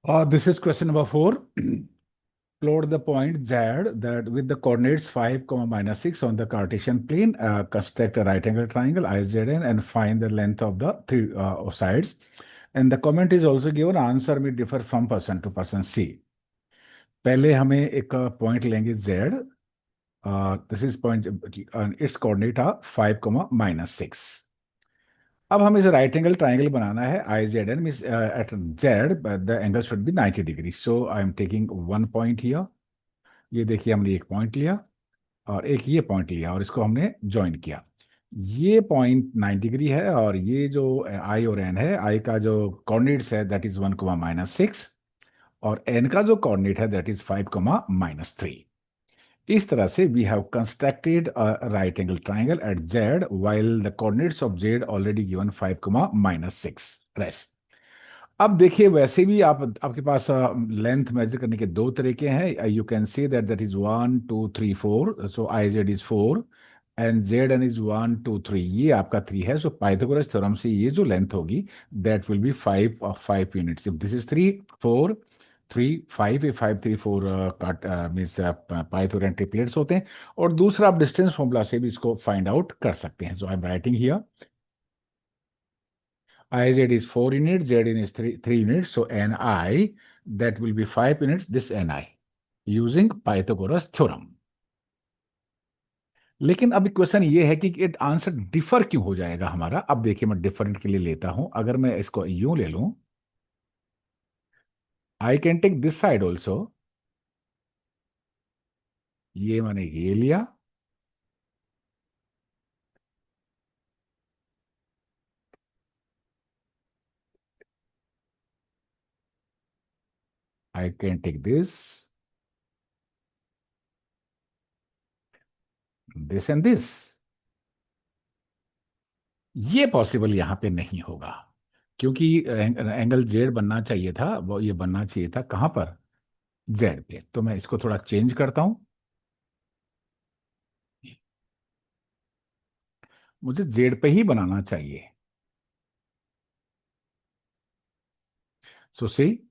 This is question number 4. Plot the point Z that with the coordinates 5, minus 6 on the Cartesian plane, construct a right angle triangle IZN and find the length of the three sides. And the comment is also given, answer may differ from person to person. C. पहले हमें एक point लेंगे Z. This is point, it's coordinate are 5, minus 6. अब हमें इसे right angle triangle बनाना है I Z N means at Z the angle should be 90 degree. So I am taking one point here. ये देखिए हमने एक पॉइंट लिया और एक ये पॉइंट लिया और इसको हमने ज्वाइन किया. ये पॉइंट 90 डिग्री है और ये जो आई और एन है, आई का जो कोऑर्डिनेट्स है दैट इज 1, -6 और एन का जो कोऑर्डिनेट है दैट इज 5, -3. इस तरह से we have constructed a right angle triangle at Z while the coordinates of Z already given 5, -6 rest. अब देखिए वैसे भी आपके पास लेंथ मेजर करने के दो तरीके हैं. You can say that is 1, 2, 3, 4. So I Z is 4 and Z N is 1, 2, 3. ये आपका 3 है. सो पाइथागोरस थ्योरम से ये जो लेंथ होगी that will be 5 units. If this is 3, 4, 3, 5, ये 5, 3, 4 काट मीन्स पाइथागोरन ट्रिपलेट्स होते हैं. और दूसरा आप डिस्टेंस फॉर्मूला से भी इसको फाइंड आउट कर सकते हैं. So I am writing here IZ is 4 units, ZN is 3 units, so NI, that will be 5 units, this NI, using Pythagoras theorem. लेकिन अब क्वेश्चन ये है कि इट आंसर डिफर क्यों हो जाएगा हमारा. अब देखिए मैं डिफरेंट के लिए लेता हूं. अगर मैं इसको यूं ले लूं, I can take this side also. ये मैंने ये लिया, I can take this and this. ये पॉसिबल यहां पे नहीं होगा क्योंकि एंगल जेड बनना चाहिए था, वो ये बनना चाहिए था कहां पर, जेड पे. तो मैं इसको थोड़ा चेंज करता हूं. मुझे जेड पे ही बनाना चाहिए. सो सी,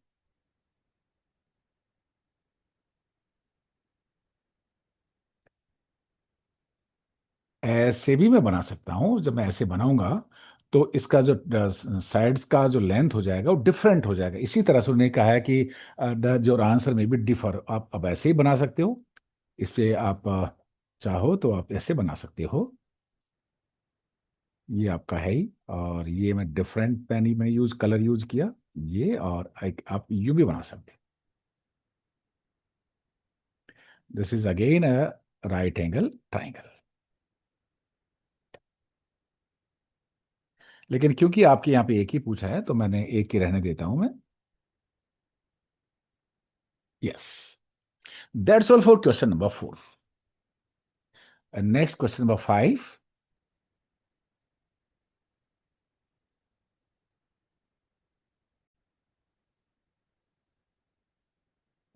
ऐसे भी मैं बना सकता हूं. जब मैं ऐसे बनाऊंगा तो इसका जो साइड्स का जो लेंथ हो जाएगा वो डिफरेंट हो जाएगा. इसी तरह से उन्होंने कहा है कि द जो आंसर में भी डिफर. आप अब ऐसे ही बना सकते हो. इस पे आप चाहो तो आप ऐसे बना सकते हो. ये आपका है ही. और ये मैं डिफरेंट पेन ही मैं यूज कलर यूज किया. ये और आप यूं भी बना सकते. This is again a right angle triangle. लेकिन क्योंकि आपके यहाँ पे एक ही पूछा है तो मैंने एक ही रहने देता हूं मैं. Yes, that's all for question number 4. Next question number 5.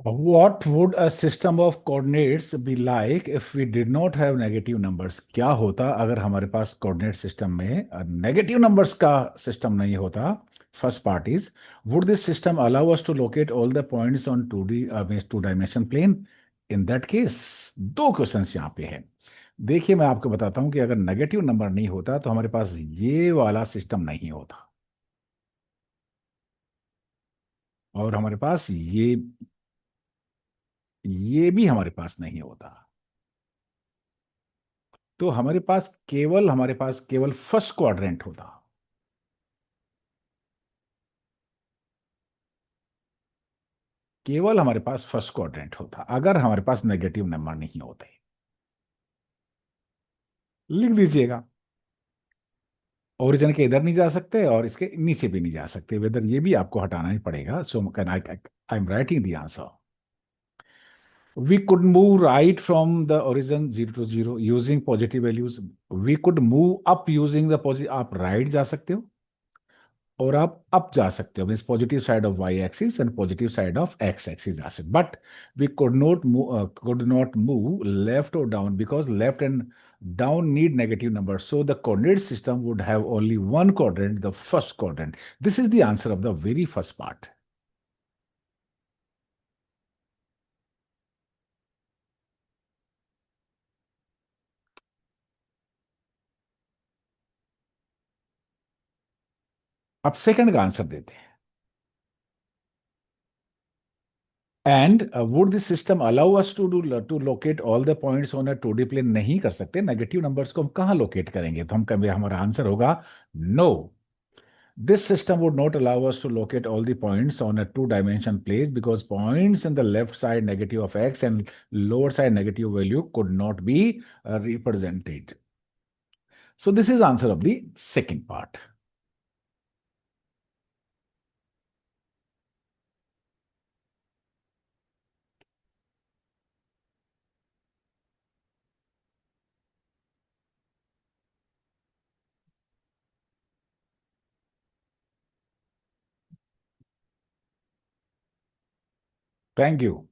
What would a system of coordinates be like if we did not have negative numbers? क्या होता अगर हमारे पास coordinate system में negative numbers का system नहीं होता? First part is, would this system allow us to locate all the points on 2D means two dimension plane? In that case, दो questions यहाँ पे हैं. देखिए मैं आपको बताता हूँ कि अगर नेगेटिव नंबर नहीं होता तो हमारे पास ये वाला सिस्टम नहीं होता और हमारे पास ये भी हमारे पास नहीं होता. तो हमारे पास केवल फर्स्ट क्वाड्रेंट होता. केवल हमारे पास फर्स्ट क्वाड्रेंट होता अगर हमारे पास नेगेटिव नंबर नहीं होते. लिख दीजिएगा. ओरिजिन के इधर नहीं जा सकते और इसके नीचे भी नहीं जा सकते. वेदर ये भी आपको हटाना ही पड़ेगा. So can I am writing the answer. We could move right from the origin 0 to 0 using positive values. We could move up using the positive. आप राइट जा सकते हो और आप अप जा सकते हो. Means positive side of Y axis and positive side of X axis जा सकते. But we could not move left और down because left and down need negative numbers. So the coordinate system would have only one quadrant, the first quadrant. This is the answer of the very first part. अब second का answer देते हैं। And would this system allow us to locate all the points on a 2D plane? नहीं कर सकते, negative numbers को हम कहाँ लोकेट करेंगे? तो हम कभी हमारा आंसर होगा no. This system would not allow us to locate all the points on a two-dimension place because points in the left side negative of x and lower side negative value could not be represented. So this is answer of the second part. Thank you.